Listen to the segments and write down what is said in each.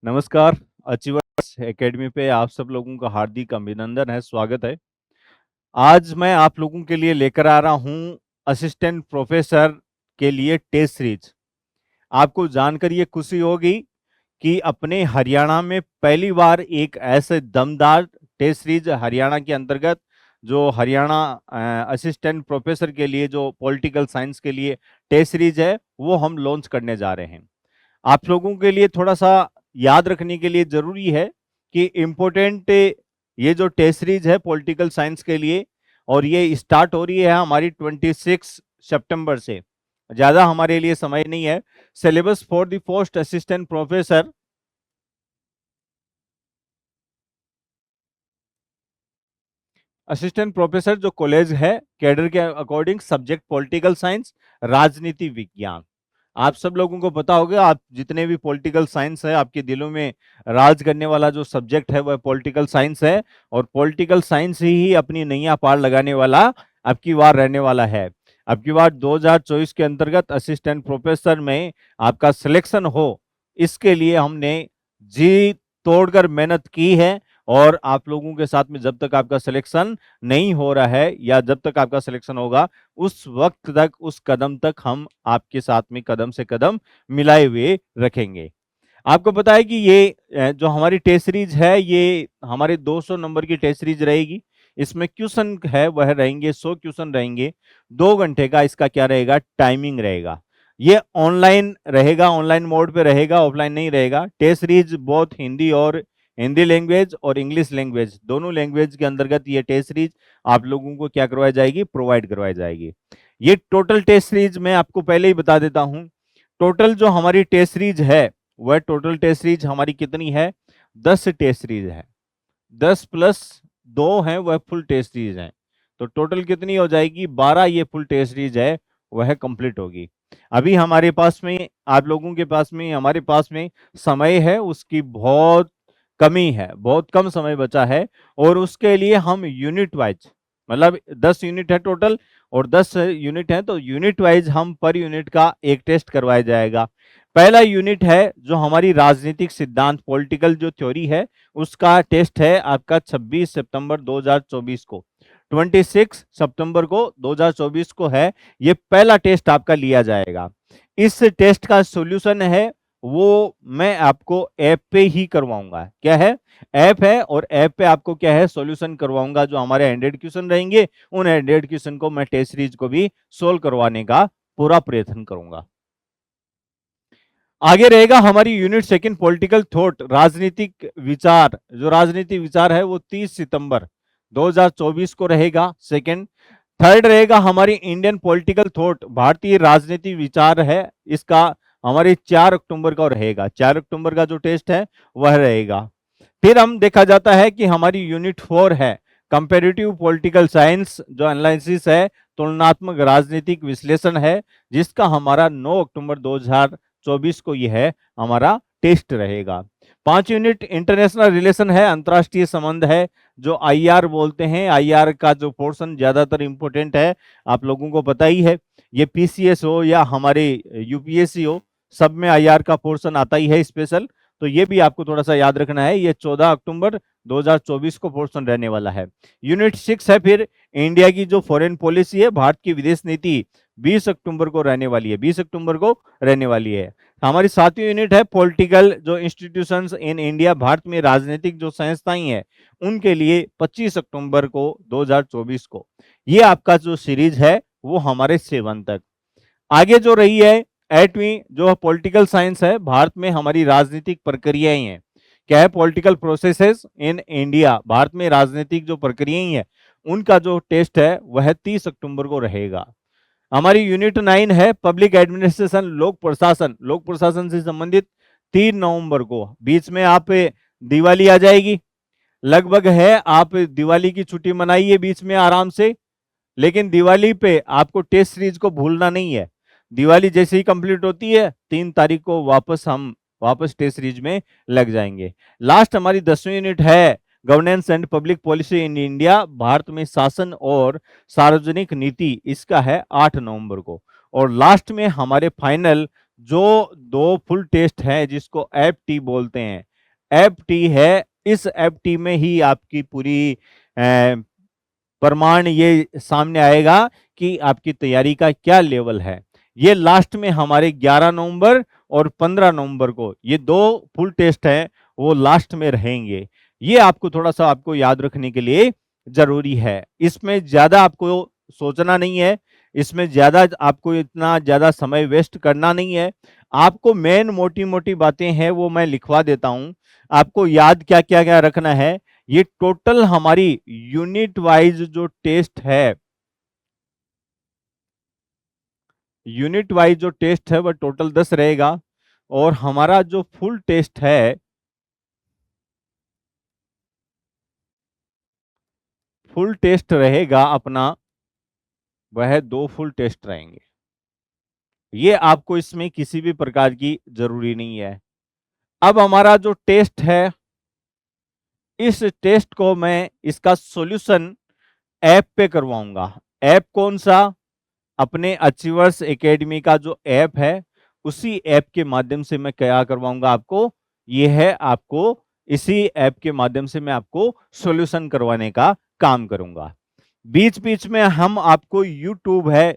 नमस्कार। Achievers academy पे आप सब लोगों का हार्दिक अभिनंदन है, स्वागत है। आज मैं आप लोगों के लिए लेकर आ रहा हूं असिस्टेंट प्रोफेसर के लिए टेस्ट सीरीज। आपको जानकर ये खुशी होगी कि अपने हरियाणा में पहली बार एक ऐसे दमदार टेस्ट सीरीज हरियाणा के अंतर्गत जो हरियाणा असिस्टेंट प्रोफेसर के लिए जो पॉलिटिकल साइंस के लिए टेस्ट सीरीज है वो हम लॉन्च करने जा रहे हैं। आप लोगों के लिए थोड़ा सा याद रखने के लिए जरूरी है कि इम्पोर्टेंट ये जो टेस्ट सीरीज है पॉलिटिकल साइंस के लिए, और ये स्टार्ट हो रही है हमारी 26 सितंबर से। ज्यादा हमारे लिए समय नहीं है। Syllabus for the post assistant professor, assistant professor जो कॉलेज है कैडर के अकॉर्डिंग सब्जेक्ट पॉलिटिकल साइंस, राजनीति विज्ञान। आप सब लोगों को पता होगा, आप जितने भी पॉलिटिकल साइंस है आपके दिलों में राज करने वाला जो सब्जेक्ट है वह पॉलिटिकल साइंस है, और पॉलिटिकल साइंस ही अपनी नैया पार लगाने वाला अब की बार रहने वाला है। अब की बार 2024 के अंतर्गत असिस्टेंट प्रोफेसर में आपका सिलेक्शन हो, इसके लिए हमने जी तोड़कर मेहनत की है। और आप लोगों के साथ में जब तक आपका सिलेक्शन नहीं हो रहा है या जब तक आपका सिलेक्शन होगा उस वक्त तक, उस कदम तक हम आपके साथ में कदम से कदम मिलाए हुए रखेंगे। आपको पता है कि ये जो हमारी टेस्ट सीरीज है ये हमारे 200 नंबर की टेस्ट सीरीज रहेगी। इसमें क्वेश्चन है वह रहेंगे 100 क्वेश्चन रहेंगे। 2 घंटे का इसका क्या रहेगा, टाइमिंग रहेगा। ये ऑनलाइन रहेगा, ऑनलाइन मोड पे रहेगा, ऑफलाइन नहीं रहेगा। टेस्ट सीरीज बहुत हिंदी लैंग्वेज और इंग्लिश लैंग्वेज दोनों लैंग्वेज के अंतर्गत ये टेस्ट सीरीज आप लोगों को क्या करवाई जाएगी, प्रोवाइड करवाई जाएगी। ये टोटल टेस्ट सीरीज मैं आपको पहले ही बता देता हूं। टोटल जो हमारी टेस्ट सीरीज है वह टोटल टेस्ट सीरीज हमारी कितनी है, 10 टेस्ट सीरीज है। 10 प्लस 2 है वह फुल टेस्ट सीरीज है। तो टोटल कितनी हो जाएगी, 12 ये फुल टेस्ट सीरीज है वह कंप्लीट होगी। अभी हमारे पास में, आप लोगों के पास में, हमारे पास में समय है उसकी बहुत कमी है, बहुत कम समय बचा है। और उसके लिए हम यूनिट वाइज, मतलब 10 यूनिट है टोटल और 10 यूनिट है तो यूनिट वाइज हम पर यूनिट का एक टेस्ट करवाया जाएगा। पहला यूनिट है जो हमारी राजनीतिक सिद्धांत, पॉलिटिकल जो थ्योरी है उसका टेस्ट है आपका 26 सितंबर 2024 को, 26 सितंबर को 2024 को है। ये पहला टेस्ट आपका लिया जाएगा। इस टेस्ट का सॉल्यूशन है वो मैं आपको ऐप पे ही करवाऊंगा। क्या है, ऐप है, और ऐप पे आपको क्या है, सॉल्यूशन करवाऊंगा। जो हमारे 100 क्वेश्चन रहेंगे उन 100 क्वेश्चन को मैं टेस्ट सीरीज को भी सोल्व करवाने का पूरा प्रयत्न करूंगा। आगे रहेगा हमारी यूनिट सेकंड पॉलिटिकल थॉट, राजनीतिक विचार। जो राजनीतिक विचार है वो 30 सितंबर 2024 को रहेगा सेकंड। थर्ड रहेगा हमारी इंडियन पॉलिटिकल थॉट, भारतीय राजनीतिक विचार है, इसका हमारे 4 अक्टूबर का रहेगा। 4 अक्टूबर का जो टेस्ट है वह रहेगा। फिर हम देखा जाता है कि हमारी यूनिट 4 है कंपेरेटिव पॉलिटिकल साइंस, जो एनालिसिस है, तुलनात्मक राजनीतिक विश्लेषण है, जिसका हमारा 9 अक्टूबर 2024 को यह है हमारा टेस्ट रहेगा। 5 यूनिट इंटरनेशनल रिलेशन है, अंतर्राष्ट्रीय संबंध है, जो आईआर बोलते हैं। आईआर का जो पोर्शन ज्यादातर इंपोर्टेंट है, आप लोगों को पता ही है। ये पीसीएस हो या हमारे यूपीएससी हो, सब में आईआर का पोर्शन आता ही है स्पेशल। तो ये भी आपको थोड़ा सा याद रखना है। ये 14 अक्टूबर 2024 को पोर्शन रहने वाला है। यूनिट 6 है फिर इंडिया की जो फॉरेन पॉलिसी है, भारत की विदेश नीति, 20 अक्टूबर को रहने वाली है। 20 अक्टूबर को रहने वाली है। हमारी 7वीं यूनिट है पॉलिटिकल जो इंस्टीट्यूशंस इन इंडिया, भारत में राजनीतिक जो संस्थाएं हैं उनके लिए, 25 अक्टूबर को 2024 को। ये आपका जो सीरीज है वो हमारे 7 तक। आगे जो रही है 8वीं जो पॉलिटिकल साइंस है, भारत में हमारी राजनीतिक प्रक्रियाएं हैं। क्या है, political processes in India, Bharat में राजनीतिक जो प्रक्रियाएं हैं उनका जो टेस्ट है वह 30 अक्टूबर को रहेगा। हमारी यूनिट 9 है पब्लिक एडमिनिस्ट्रेशन, लोक प्रशासन। लोक प्रशासन से संबंधित 3 नवंबर को, बीच में आप दिवाली आ जाएगी, लगभग है आप दिवाली की छुट्टी मनाइए बीच में आराम से। लेकिन दिवाली पे आपको टेस्ट सीरीज को भूलना नहीं है। दिवाली जैसे ही कंप्लीट होती है 3 तारीख को वापस टेस्ट सीरीज में लग जाएंगे। लास्ट हमारी 10वीं यूनिट है governance and public policy in India, Bharat में शासन और सार्वजनिक नीति, इसका है 8 नवंबर को। और लास्ट में हमारे फाइनल जो 2 फुल टेस्ट हैं जिसको एफ टी बोलते हैं, एफटी है, इस एफटी में ही आपकी पूरी प्रमाण ये सामने आएगा कि आपकी तैयारी का क्या लेवल है। ये लास्ट में हमारे 11 नवंबर और 15 नवंबर को ये 2 फुल टेस्ट हैं, वो लास्ट में रहेंगे। ये आपको थोड़ा-सा आपको याद रखने के लिए ज़रूरी है। इसमें ज़्यादा आपको सोचना नहीं है, इसमें ज़्यादा आपको इतना ज़्यादा समय वेस्ट करना नहीं है। आपको मेन मोटी-मोटी बातें हैं वो मैं लिखवा देता हूँ। आपको याद क्या-क्या रखना है, ये टोटल हमारी यूनिट वाइज जो टेस्ट है, यूनिट वाइज जो टेस्ट है वह टोटल 10 रहेगा और हमारा जो फुल टेस्ट है, फुल टेस्ट रहेगा अपना, वह 2 फुल टेस्ट रहेंगे। ये आपको इसमें किसी भी प्रकार की जरूरी नहीं है। अब हमारा जो टेस्ट है, इस टेस्ट को मैं इसका सॉल्यूशन ऐप पे करवाऊंगा। ऐप कौन सा? अपने अचीवर्स एकेडमी का जो ऐप है, उसी ऐप के माध्यम से मैं क्या करवाऊंगा आपको, ये है आपको इसी ऐप के माध्यम से मैं आपको सॉल्यूशन करवाने का काम करूंगा। बीच बीच में हम आपको यूट्यूब है,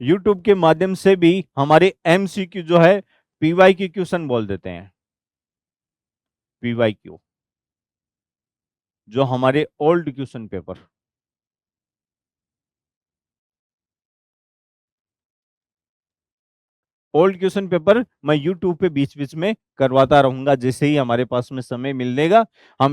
यूट्यूब के माध्यम से भी हमारे एमसीक्यू जो है पीवाईक्यू क्वेश्चन बोल देते हैं, पीवाईक्यू जो हमारे old question paper, old question paper मैं यूट्यूब पे बीच बीच में करवाता रहूंगा, जैसे ही हमारे पास में समय मिलेगा हम